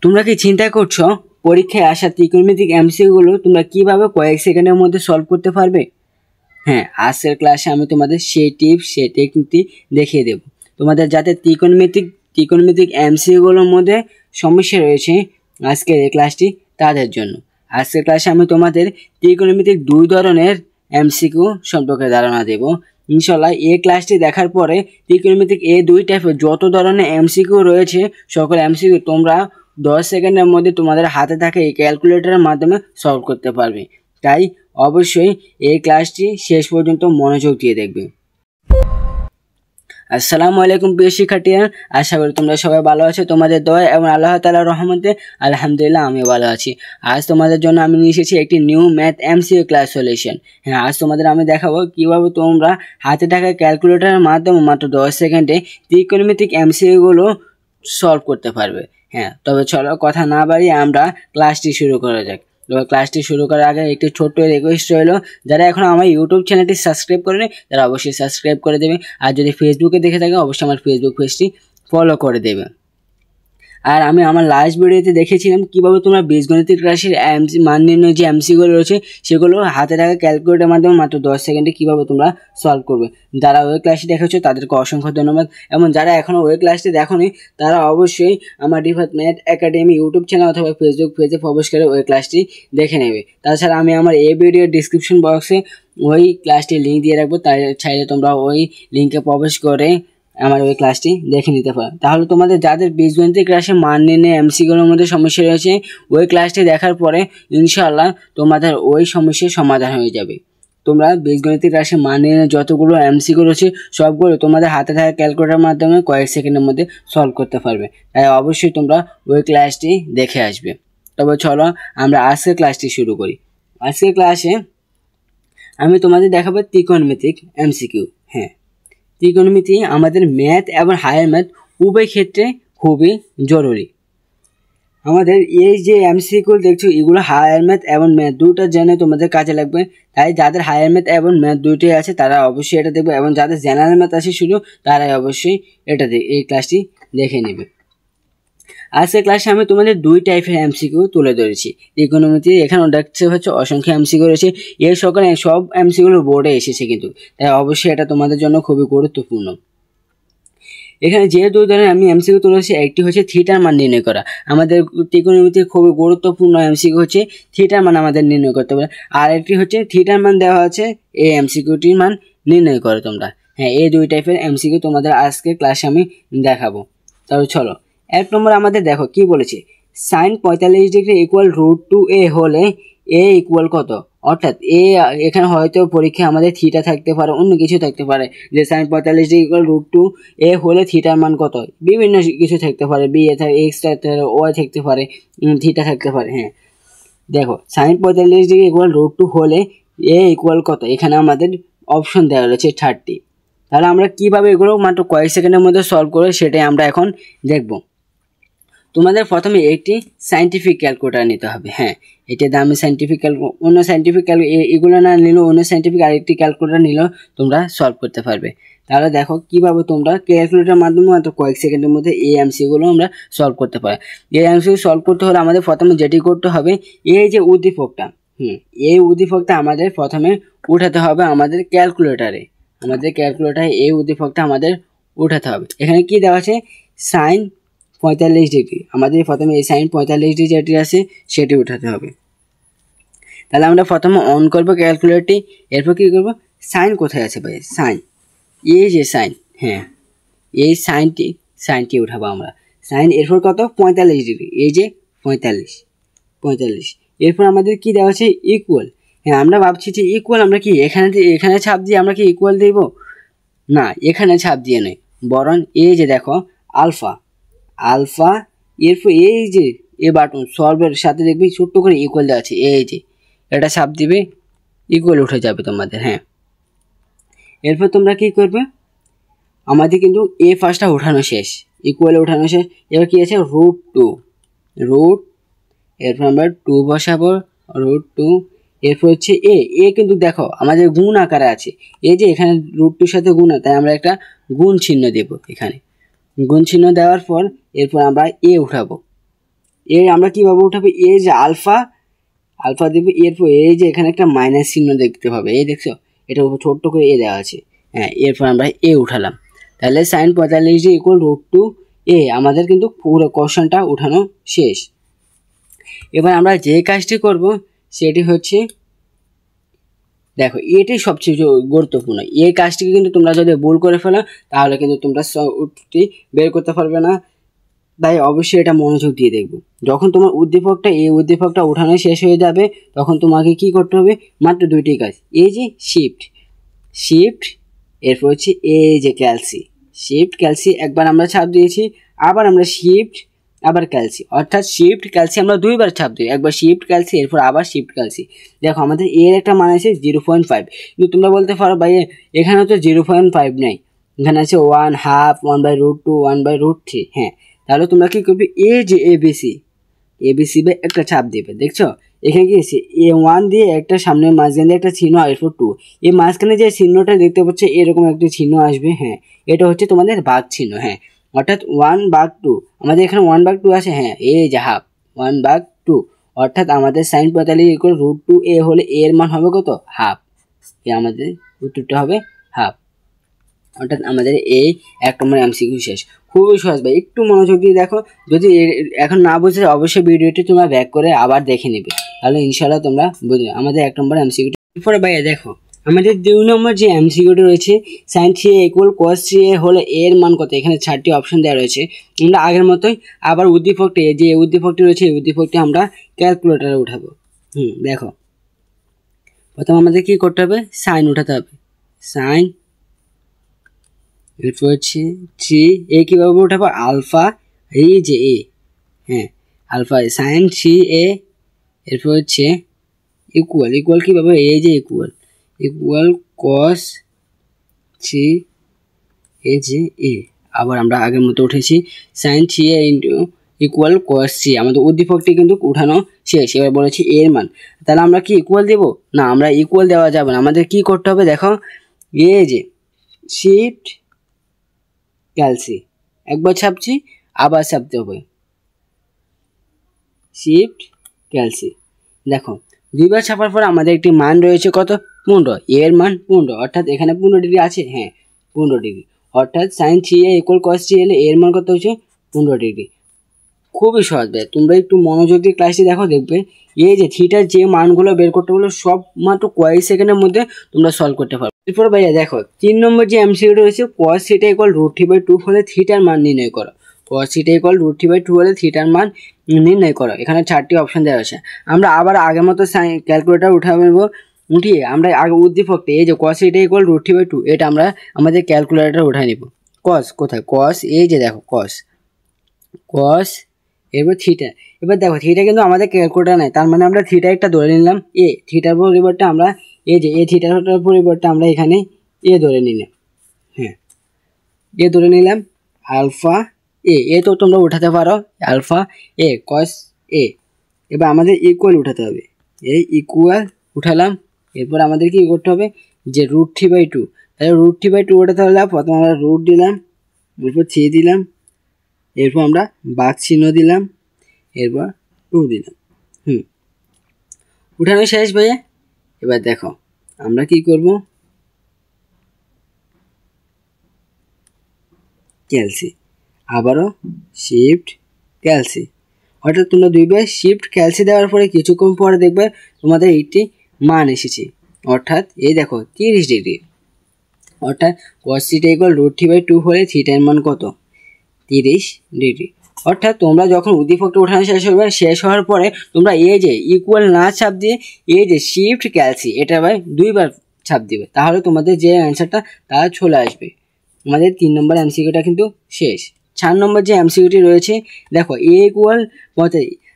তোমরা কি চিন্তা করছো পরীক্ষায় আসা ত্রিকোণমিতিক এমসিকিউগুলো তোমরা কিভাবে কয়েক সেকেন্ডের মধ্যে সলভ করতে পারবে? হ্যাঁ, আজকের ক্লাসে আমি তোমাদের সেই টিপস সেই টেকনিকটি দেখিয়ে দেব। তোমাদের যাতে ত্রিকোণমিতিক এমসিকিউগুলোর মধ্যে সমস্যা রয়েছে আজকের এই ক্লাসটি তাদের জন্য। আজকের ক্লাসে আমি তোমাদের ত্রিকোণমিতিক দুই ধরনের এমসিকিউ সম্পর্কে ধারণা দেব। ইনশাল্লাহ এই ক্লাসটি দেখার পরে ত্রিকোণমিতিক এই দুই টাইপের যত ধরনের এমসিকিউ রয়েছে সকল এমসিকিউ তোমরা 10 সেকেন্ডের মধ্যে তোমাদের হাতে থাকা এই ক্যালকুলেটরের মাধ্যমে সলভ করতে পারবে। তাই অবশ্যই এই ক্লাসটি শেষ পর্যন্ত মনোযোগ দিয়ে দেখবে। আসসালামু আলাইকুম প্রিয় শিক্ষার্থীরা, আশা করি তোমরা সবাই ভালো আছো। তোমাদের দয়া এবং আল্লাহ তাআলার রহমতে আলহামদুলিল্লাহ আমি ভালো আছি। আজ তোমাদের জন্য আমি নিয়ে এসেছি একটি new math MCQ class solution. হ্যাঁ, আজ তোমাদের আমি দেখাবো কিভাবে তোমরা হাতে থাকা ক্যালকুলেটরের মাধ্যমে মাত্র 10 সেকেন্ডে ত্রিকোণমিতিক এমসিকিউগুলো সলভ করতে পারবে। হ্যাঁ, তবে চলো কথা না বাড়িয়ে আমরা ক্লাসটি শুরু করা যাক। তবে ক্লাসটি শুরু করার আগে একটি ছোট্ট রিকোয়েস্ট রইল, যারা এখন আমার ইউটিউব চ্যানেলটি সাবস্ক্রাইব করেনি তারা অবশ্যই সাবস্ক্রাইব করে দেবে। আর যদি ফেসবুকে দেখে থাকে অবশ্যই আমার ফেসবুক পেজটি ফলো করে দেবে। আর আমি আমার লাস্ট ভিডিওতে দেখেছিলাম কিভাবে তোমরা বীজগণিতিক রাশির মান নির্ণয় যে এমসিকিউগুলো রয়েছে সেগুলো হাতে থাকা ক্যালকুলেটরের মাধ্যমে মাত্র 10 সেকেন্ডে কিভাবে তোমরা সলভ করবে। যারা ওই ক্লাসটি দেখেছো তাদেরকে অসংখ্য ধন্যবাদ, এবং যারা এখনও ওই ক্লাসটি দেখোনি তারা অবশ্যই আমার Rifat math academy YouTube channel অথবা ফেসবুক পেজে প্রবেশ করে ওই ক্লাসটি দেখে নেবে। তাছাড়া আমি আমার এই ভিডিওর ডিসক্রিপশন বক্সে ওই ক্লাসটির লিঙ্ক দিয়ে রাখবো, তাই চাইলে তোমরা ওই লিঙ্কে প্রবেশ করে আমার ওই ক্লাসটি দেখে নিতে পারো। তাহলে তোমাদের যাদের বীজগণিতিক রাশির মান নির্ণয় এমসিকিউর মধ্যে সমস্যা রয়েছে ওই ক্লাসটি দেখার পরে ইনশাআল্লাহ তোমাদের ওই সমস্যার সমাধান হয়ে যাবে। তোমরা বীজগণিতিক রাশির মান নির্ণয় যতগুলো এমসিকিউ রয়েছে সবগুলো তোমাদের হাতে থাকা ক্যালকুলেটরের মাধ্যমে কয়েক সেকেন্ডের মধ্যে সলভ করতে পারবে। তাই অবশ্যই তোমরা ওই ক্লাসটি দেখে আসবে। তবে চলো আমরা আজকের ক্লাসটি শুরু করি। আজকের ক্লাসে আমি তোমাদের দেখাবো ত্রিকোণমিতিক এমসিকিউ। হ্যাঁ, ত্রিকোণমিতি আমাদের ম্যাথ এবং হায়ার ম্যাথ উভয় ক্ষেত্রে খুবই জরুরি। আমাদের এই যে এমসিকিউ দেখছো এগুলো হায়ার ম্যাথ এবং ম্যাথ দুটোর জন্য তোমাদের কাজে লাগবে। তাই যাদের হায়ার ম্যাথ এবং ম্যাথ দুটোই আছে তারা অবশ্যই এটা দেখবে, এবং যাদের জেনারেল ম্যাথ আছে শুধু তারাই অবশ্যই এই ক্লাসটি দেখে নেবে। আজকের ক্লাসে আমি তোমাদের দুই টাইপের এমসিকিউ তুলে ধরেছি। ত্রিকোণমিতি এখানে দেখতে হচ্ছে অসংখ্য এমসিকিউ রয়েছে, এর সব এমসিকিউ বোর্ডে এসেছে কিন্তু, তাই অবশ্যই এটা তোমাদের জন্য খুবই গুরুত্বপূর্ণ। এখানে যে দুই ধরনের আমি এমসিকিউ তুলেছি, একটি হচ্ছে থিটার মান নির্ণয় করা। আমাদের ত্রিকোণমিতির খুবই গুরুত্বপূর্ণ এমসিকিউ হচ্ছে থিটার মান আমাদের নির্ণয় করতে হবে। আর একটি হচ্ছে থিটার মান দেওয়া আছে, এই এমসিকিউটির মান নির্ণয় করো তোমরা। হ্যাঁ, এই দুই টাইপের এমসিকিউ তোমাদের আজকে ক্লাসে আমি দেখাবো। তাহলে চলো, 1 নম্বর আমাদের দেখো কি বলেছে, sin 45 ডিগ্রি ইকুয়াল √2a হলে a ইকুয়াল কত? অর্থাৎ এখানে হয়তো পরীক্ষা আমাদের থিটা থাকতে পারে, অন্য কিছু থাকতে পারে, যে sin 45 ডিগ্রি ইকুয়াল √2a হলে থিটার মান কত? বিভিন্ন কিছু থাকতে পারে, বি এক্স থাকতে পারে, ওয়াই থাকতে পারে, থিটা থাকতে পারে। হ্যাঁ, দেখো sin 45 ডিগ্রি ইকুয়াল √2 হলে a ইকুয়াল কত? এখানে আমাদের অপশন দেওয়া রয়েছে 30। তাহলে আমরা কিভাবে এগুলো মাত্র কয়েক সেকেন্ডের মধ্যে সলভ করে সেটাই আমরা এখন দেখব। তোমাদের প্রথমে একটি সাইন্টিফিক ক্যালকুলেটর নিতে হবে। হ্যাঁ, এটা দামি সাইন্টিফিক অন্য সাইন্টিফিক এগুলো না নিলেও অন্য সাইন্টিফিক আরেকটি ক্যালকুলেটর নিলেও তোমরা সলভ করতে পারবে। তাহলে দেখো কিভাবে তোমরা ক্যালকুলেটরের মাধ্যমে মাত্র কয়েক সেকেন্ডের মধ্যে এই এমসিকিউগুলো আমরা সলভ করতে পারি। এই এমসিকিউ সলভ করতে হলে আমাদের প্রথমে যেটি করতে হবে, এই যে উদ্দীপকটা, এই উদ্দীপকটা আমাদের প্রথমে উঠাতে হবে আমাদের ক্যালকুলেটরে। এই উদ্দীপকটা আমাদের উঠাতে হবে। এখানে কি দেওয়া আছে? Sine 45 degree. আমাদের প্রথমে এই সাইন 45 ডিগ্রি যেটি আছে সেটি উঠাতে হবে। তাহলে আমরা প্রথমে অন করব ক্যালকুলেটরটি। এরপর কি করব, সাইন কোথায় আছে ভাই? সাইন, এই যে সাইন, হ্যাঁ এই সাইনটি উঠাবো আমরা। সাইন এরপর কত? 45 ডিগ্রি, এই যে 45। এরপর আমাদের কি দেওয়া আছে? ইকুয়াল। হ্যাঁ, আমরা ভাবছি যে ইকুয়াল আমরা কি এখানে ছাপ দিয়ে আমরা কি ইকুয়াল দেব? না, এখানে ছাপ দিয়ে নয়, বরং এই যে দেখো আলফা, এরপর এই যে এ বাটন সলভের সাথে দেখবি ছোট্ট করে ইকুয়াল দেওয়া আছে, এই যে এটা ছাপ দিবে, ইকুয়াল উঠে যাবে তোমাদের। হ্যাঁ, এরপর তোমরা কি করবে, আমাদের কিন্তু এ ফার্স্টটা ওঠানো শেষ, ইকুয়াল ওঠানো শেষ। এবার কি আছে? √2, এরপর আমরা 2 বসাবো, √2। এরপর হচ্ছে এ কিন্তু দেখো আমাদের গুণ আকারে আছে, এই যে এখানে √2 সাথে গুণ, তাই আমরা একটা গুণ চিহ্ন দেব। এখানে গুণ চিহ্ন দেওয়ার পর এরপর আমরা এ উঠাবো, এর আমরা কীভাবে উঠাবো, এ যে আলফা দেবে, এরপর এই যে এখানে একটা মাইনাস চিহ্ন দেখতে পাবে, এই দেখছো এটার উপর ছোট্ট করে এ দেওয়া আছে। হ্যাঁ, এরপর আমরা এ উঠালাম, তাহলে sin 45 ইকুয়াল √2a। আমাদের কিন্তু পুরো কোশ্চেনটা উঠানো শেষ। এবার আমরা যে কাজটি করব সেটি হচ্ছে, দেখো এটাই সবচেয়ে গুরুত্বপূর্ণ। এই কাজটিকে কিন্তু তোমরা যদি ভুল করে ফেলো তাহলে কিন্তু তোমরা উত্তরটি বের করতে পারবে না, তাই অবশ্যই এটা মনোযোগ দিয়ে দেখবো। যখন তোমার এই উদ্দীপকটা উঠানো শেষ হয়ে যাবে তখন তোমাকে কি করতে হবে, মাত্র দুইটি কাজ। এই যে শিফট, এরপর হচ্ছে এই যে ক্যালসি একবার আমরা ছাপ দিয়েছি, আবার আমরা শিফট আবার ক্যালসি, অর্থাৎ শিফট ক্যালসি আমরা দুইবার ছাপ দিই, একবার শিফট ক্যালসি এরপর আবার শিফট ক্যালসি। দেখো আমাদের এর একটা মান আছে 0.5, কিন্তু তোমরা বলতে পারো ভাই এখানে তো 0.5 নেই, এখানে আছে 1/2, 1/√2, 1/√3। হ্যাঁ, তাহলে তোমরা কি করবে, এই যে এবিসি বা একটা ছাপ দিবে। দেখছো এখানে কি আছে, A1 দিয়ে একটা সামনের মাঝখানে দিয়ে একটা চিহ্ন, এরপর 2, এই মাঝখানে যে চিহ্নটা দেখতে পাচ্ছ এরকম একটা চিহ্ন আসবে। হ্যাঁ, এটা হচ্ছে তোমাদের ভাগ চিহ্ন। হ্যাঁ, অর্থাৎ 1/2, আমাদের এখানে 1/2 আছে। হ্যাঁ, এই যে হাফ 1/2, অর্থাৎ আমাদের sin 45 ইকুয়াল √2a হলে এর মান হবে কত, হাফ। আমাদের উত্তরটা হবে হাফ, অর্থাৎ আমাদের এই 1 নম্বর এমসিকিউ শেষ। খুবই সহজ ভাই, একটু মনোযোগ দিয়ে দেখো। যদি এখন না বুঝে অবশ্যই ভিডিওটি তোমরা ব্যাক করে আবার দেখে নেবে, তাহলে ইনশাআল্লাহ তোমরা বুঝবে। আমাদের 1 নম্বর এমসিকিউ এরপরে ভাইয়া দেখো আমাদের 2 নম্বর যে এমসিকিউটি রয়েছে, sin 3a equal cos 3a হলে এর মান কত। এখানে 4টি অপশন দেওয়া রয়েছে। আমরা আগের মতোই আবার উদ্দীপকটি, যে উদ্দীপকটি রয়েছে এই উদ্দীপকটি আমরা ক্যালকুলেটরে উঠাবো। দেখো প্রথম আমাদের কি করতে হবে, সাইন উঠাতে হবে। সাইন, এরপর হচ্ছে 3a কীভাবে উঠাবো, আলফা, এই যে এ, হ্যাঁ আলফা সাইন 3a, এরপর হচ্ছে ইকুয়াল কীভাবে, এই যে ইকুয়াল cos 3 এই যে এ। আবার আমরা আগের মতো উঠেছি sin 3a ইকুয়াল cos 3। আমাদের উদ্দীপকটি কিন্তু উঠানো শেষ। এবার বলেছি এর মান, তাহলে আমরা কি ইকুয়াল দেব না, আমরা ইকুয়াল দেওয়া যাবে না। আমাদের কি করতে হবে, দেখো এই যে শিফট ক্যালসি, একবার ছাপছি আবার ছাপতে হবে, শিফট ক্যালসি। দেখো দুইবার ছাপার পর আমাদের একটি মান রয়েছে কত, 15, এর মান 15, অর্থাৎ এখানে 15 ডিগ্রি আছে। হ্যাঁ 15 ডিগ্রি, অর্থাৎ sin 3a ইকুয়াল cos 3 হলে এর মান কত হচ্ছে 15 ডিগ্রি। খুবই সহজ ভাই, তোমরা একটু মনোযোগ দিয়ে ক্লাসটি দেখো, দেখবে এই যে থিটার যে মানগুলো বের করতে হলো সব মাত্র কয়েক সেকেন্ডের মধ্যে তোমরা সলভ করতে পারবে। এরপর ভাইয়া দেখো 3 নম্বর যে এমসিকিউ রয়েছে, cos থিটা ইকুয়াল √3/2 হলে থিটার মান নির্ণয় করো। cos থিটা ইকুয়াল √3/2 হলে থিটার মান নির্ণয় করো। এখানে 4টি অপশন দেওয়া আছে। আমরা আবার আগের মতো ক্যালকুলেটর উঠিয়ে আমরা আগে উদ্দীপকটি, এই যে cos থিটা ইকুয়াল √3/2, এটা আমরা আমাদের ক্যালকুলেটর উঠাই নিব। cos কোথায়, cos এই যে দেখো cos এবার থিটা। এবার দেখো থিটা কিন্তু আমাদের ক্যালকুলেটর নাই, তার মানে আমরা থিটা একটা ধরে নিলাম এ, থিটার পরিবর্তে আমরা এই যে থিটার পরিবর্তে আমরা এখানে এ ধরে নিলাম। হ্যাঁ, এ ধরে নিলাম আলফা এ তো তোমরা উঠাতে পারো আলফা এ cos এ। এবার আমাদের ইকুয়াল উঠাতে হবে, এই ইকুয়াল উঠালাম। এরপর আমাদের কি করতে হবে, যে √3/2, তাহলে √3/2 উঠাতে হলে প্রথমে আমরা রুট দিলাম, এরপর 3 দিলাম, এরপর আমরা ভাগ চিহ্ন দিলাম, এরপর 2 দিলাম। উঠানো শেষ ভাইয়া। এবার দেখো আমরা কি করব, ক্যালসি, আবারও শিফট ক্যালসি, অর্থাৎ তোমরা দুইবার শিফট ক্যালসি দেওয়ার পরে কিছুক্ষণ পরে দেখবে তোমাদের একটি মান এসেছে, অর্থাৎ এই দেখো 30 ডিগ্রি। অর্থাৎ cos থিটা ইকুয়াল √3/2 হলে থিটার মান কত, 30 ডিগ্রি। অর্থাৎ তোমরা যখন উদ্দীপকটা উঠানো শেষ হওয়ার পরে তোমরা এই যে ইকুয়াল না ছাপ দিয়ে এই যে শিফট ক্যালসি এটা ভাই দুইবার ছাপ দিবে, তাহলে তোমাদের যে অ্যান্সারটা তা চলে আসবে। আমাদের 3 নম্বর এমসিকিউটা কিন্তু শেষ। 4 নম্বর যে এমসিকিউটি রয়েছে, দেখো এ ইকুয়াল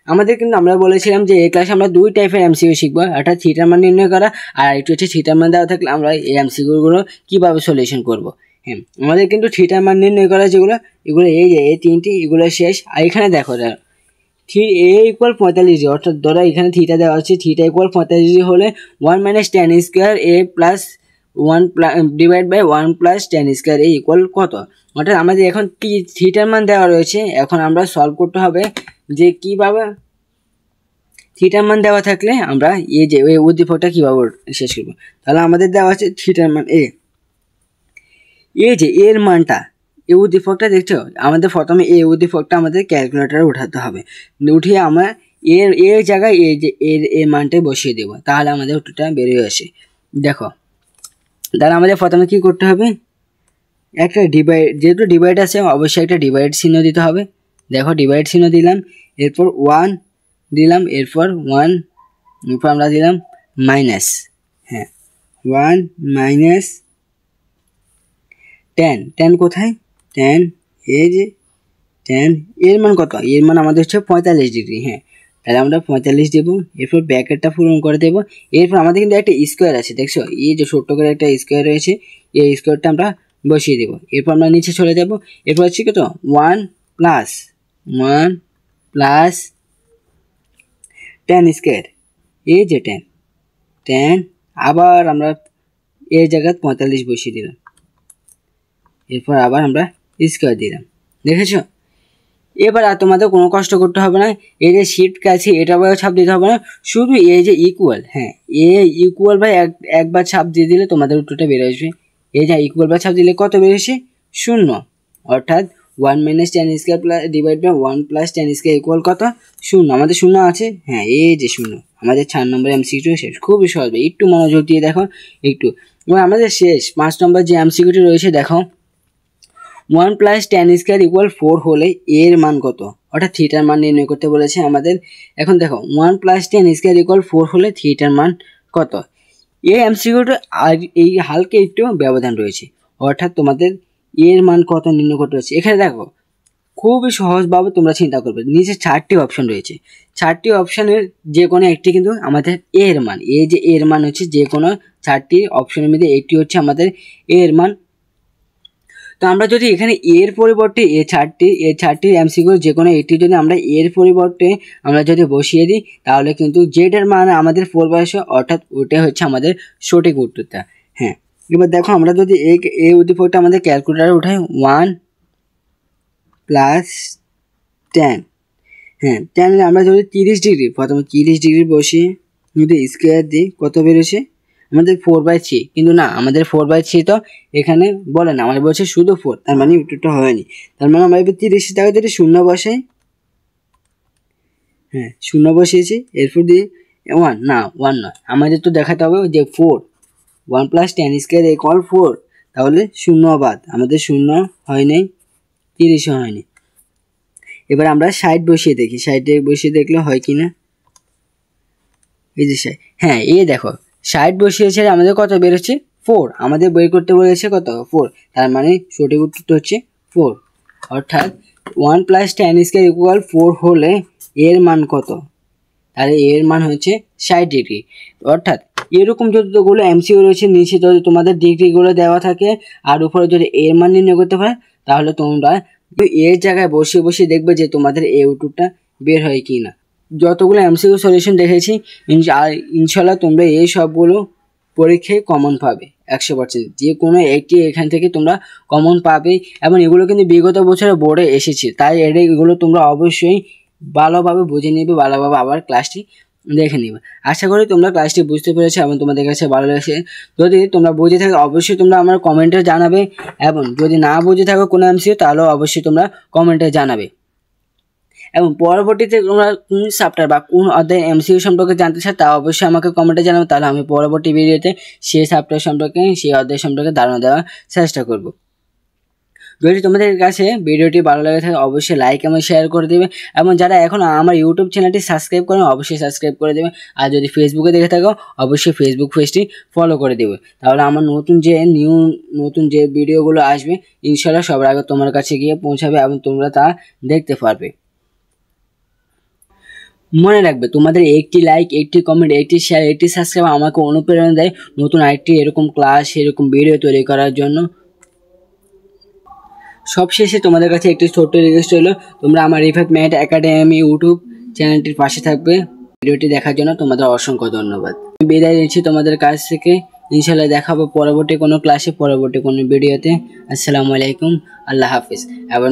আমাদের কিন্তু আমরা বলেছিলাম যে এই ক্লাসে আমরা 2 টাইপের এমসিকিউ শিখবো, একটা থিটার মান নির্ণয় করা, আর একটু হচ্ছে থিটার মান দেওয়া থাকলে আমরা এই এমসিকিউগুলো কীভাবে সলিউশন করব। হ্যাঁ, আমাদের কিন্তু থিটার মান নির্ণয় করা যেগুলো এগুলো এই যে এই 3টি এগুলো শেষ। আর এখানে দেখো এ ইকুয়াল 45 ডিগ্রি, অর্থাৎ ধরো এখানে থিটা দেওয়া হচ্ছে, থিটা ইকুয়াল 45 ডিগ্রি হলে 1 - tan² a plus divide by 1 plus tan square equal কত। অর্থাৎ আমাদের এখন থিটার মান দেওয়া রয়েছে, এখন আমরা সলভ করতে হবে যে কীভাবে থিটার মান দেওয়া থাকলে আমরা এই যে এই উদ্দীপকটা কীভাবে শেষ করবো। তাহলে আমাদের দেওয়া আছে থিটার মান এই যে এর মানটা, এই উদ্দীপকটা দেখছো, আমাদের প্রথমে এই উদ্দীপকটা আমাদের ক্যালকুলেটারে উঠাতে হবে, উঠিয়ে আমরা এর জায়গায় এই যে এর মানটাই বসিয়ে দেবো, তাহলে আমাদের উত্তরটা বেরিয়ে আসে। দেখো তাহলে আমাদের প্রথমে কি করতে হবে, একটা ডিভাইড, যেহেতু ডিভাইড আছে অবশ্যই একটা ডিভাইড চিহ্ন দিতে হবে। দেখো ডিভাইড চিহ্ন দিলাম, এরপর 1 দিলাম, এরপর 1, এরপর আমরা দিলাম মাইনাস, 1 মাইনাস 10 কোথায়, 10 এই যে 10 এর মান কত, এর মান আমাদের হচ্ছে 45 ডিগ্রি। তাহলে আমরা 45 দেবো, এরপর ব্র্যাকেটটা পূরণ করে দেবো। এরপর আমাদের কিন্তু একটা স্কোয়ার আছে, দেখছো এই যে ছোট্ট করে একটা স্কোয়ার রয়েছে, এই স্কোয়ারটা আমরা বসিয়ে দেবো। এরপর আমরা নিচে চলে যাব, এরপর হচ্ছে কত 1 প্লাস 10 স্কোয়ার, এই যে 10 আবার আমরা এই জায়গায় 45 বসিয়ে দিলাম, এরপর আবার আমরা স্কোয়ার দিলাম। দেখেছো, এবার আর তোমাদের কোনো কষ্ট করতে হবে না, এই যে শিফট কাছে এটা ছাপ দিতে হবে না, শুধু এই যে ইকুয়াল, ইকুয়াল বাই একবার ছাপ দিয়ে দিলে তোমাদের উত্তরটা বের আসবে। এই যে ইকুয়াল বাই ছাপ দিলে কত বেরোছে, 0, অর্থাৎ 1 minus 10 square plus divide by 1 plus 10 square equal কত, 0। আমাদের 0 আছে, এই যে 0, আমাদের 4 নম্বর এমসিকিউ শেষ। খুবই সহজ, একটু মনোযোগ দিয়ে দেখো একটু। এবং আমাদের শেষ 5 নম্বর যে এমসিকিউটি রয়েছে, দেখো 1 প্লাস 10 স্কোয়ার ইকুয়াল 4 হলে এর মান কত, অর্থাৎ থিটার মান নির্ণয় করতে বলেছে আমাদের। এখন দেখো 1 প্লাস 10 স্কোয়ার ইকুয়াল 4 হলে থিটার মান কত। এই এমসিকিউটা আর এই হালকা একটু ব্যবধান রয়েছে, অর্থাৎ তোমাদের এর মান কত নির্ণয় করতে হচ্ছে। এখানে দেখো খুবই সহজভাবে তোমরা চিন্তা করবে, নিচে 4টি অপশন রয়েছে, 4টি অপশনের যে কোনো একটি কিন্তু আমাদের এর মান, এই যে এর মান হচ্ছে যে কোনো 4টি অপশনের মধ্যে একটি হচ্ছে আমাদের এর মান। তো আমরা যদি এখানে এর পরিবর্তে এই 4টি এমসিকিউ যে কোনো একটি যদি আমরা এর পরিবর্তে আমরা যদি বসিয়ে দিই, তাহলে কিন্তু জেড এর মান আমাদের 4/100, অর্থাৎ ওটাই হচ্ছে আমাদের সঠিক উত্তরটা। এবার দেখো আমরা যদি এই উদ্দীপকটা আমাদের ক্যালকুলেটারে উঠাই, 1 প্লাস 10, 10 আমরা যদি 30 ডিগ্রি, প্রথমে 30 ডিগ্রি বসিয়ে যদি স্কোয়ার দিই, কত বেরোছে আমাদের 4/3, কিন্তু না আমাদের 4/3 তো এখানে বলে না, আমাদের বলছে শুধু 4, তার মানে উত্তরটা হয়নি। তার মানে আমরা এবার 30 টাকা যদি 0 বসাই, 0 বসিয়েছি, এরপর দিয়ে 1 নয়, আমাদের তো দেখাতে হবে যে 4, 1 প্লাস 10 স্কোয়ার ইকুয়াল 4, তাহলে 0 বাদ, আমাদের 0 হয় নাই, 30ও হয়নি। এবার আমরা 60 বসিয়ে দেখি, 60 বসিয়ে দেখলে হয় কি না, এই যে 60, এই দেখো 60 বসিয়েছে, আমাদের কত বেরোচ্ছে 4, আমাদের বের করতে বলেছে কত 4, তার মানে সঠিক উত্তরটা হচ্ছে 4, অর্থাৎ 1 প্লাস 10 স্কোয়ার ইকুয়াল 4 হলে এর মান কত, তাহলে এর মান হচ্ছে 60 ডিগ্রি। অর্থাৎ এরকম যতগুলো এমসিকিউ রয়েছে, নিচে যদি তোমাদের ডিগ্রিগুলো দেওয়া থাকে আর উপরে যদি এর মান নির্ণয় করতে পারে, তাহলে তোমরা এর জায়গায় বসে দেখবে যে তোমাদের এই উত্তরটা বের হয় কি না। যতগুলো এমসিকিউ সলিউশন দেখেছি, ইনশাল্লাহ তোমরা এই সবগুলো পরীক্ষায় কমন পাবে 100%, যে কোনো একটি এখান থেকে তোমরা কমন পাবে। এবং এগুলো কিন্তু বিগত বছরে বোর্ডে এসেছে, তাই এগুলো তোমরা অবশ্যই ভালোভাবে বুঝে নেবে, ভালোভাবে আবার ক্লাসটি দেখে নেবে। আশা করি তোমরা ক্লাসটি বুঝতে পেরেছো এবং তোমাদের কাছে ভালো লাগছে। যদি তোমরা বুঝে থাকো অবশ্যই তোমরা আমার কমেন্টে জানাবে, এবং যদি না বুঝে থাকো কোনো এমসিকিউ, তাহলেও অবশ্যই তোমরা কমেন্টে জানাবে। এবং পরবর্তীতে তোমরা কোন চ্যাপ্টার বা কোন অধ্যায় এমসিকিউ সম্পর্কে জানতে চাও, তা অবশ্যই আমাকে কমেন্টে জানাবে, তাহলে আমি পরবর্তী ভিডিওতে সেই চ্যাপ্টার সম্পর্কে, সেই অধ্যায় সম্পর্কে ধারণা দেওয়ার চেষ্টা করব। যদি তোমাদের কাছে ভিডিওটি ভালো লাগে থাকে অবশ্যই লাইক এবং শেয়ার করে দেবে, এবং যারা এখন আমার ইউটিউব চ্যানেলটি সাবস্ক্রাইব করেন অবশ্যই সাবস্ক্রাইব করে দেবে, আর যদি ফেসবুকে দেখে থাকো অবশ্যই ফেসবুক পেজটি ফলো করে দেবে, তাহলে আমার নতুন যে ভিডিওগুলো আসবে ইনশাআল্লাহ সবার আগে তোমার কাছে গিয়ে পৌঁছাবে এবং তোমরা তা দেখতে পারবে। মনে রাখবে, তোমাদের একটি লাইক, একটি কমেন্ট, একটি শেয়ার, একটি সাবস্ক্রাইব আমাকে অনুপ্রেরণা দেয় নতুন আরেকটি এরকম ক্লাস, এরকম ভিডিও তৈরি করার জন্য। সবশেষে তোমাদের কাছে একটি ছোট্ট রিকোয়েস্ট হলো, তোমরা আমার রিফাত ম্যাথ একাডেমি ইউটিউব চ্যানেলটির পাশে থাকবে। ভিডিওটি দেখার জন্য তোমাদের অসংখ্য ধন্যবাদ। বিদায় নিচ্ছি তোমাদের কাছ থেকে। ইনশাআল্লাহ দেখা হবে পরবর্তী কোনো ক্লাসে, পরবর্তী কোনো ভিডিওতে। আসসালামু আলাইকুম, আল্লাহ হাফিজ। এবং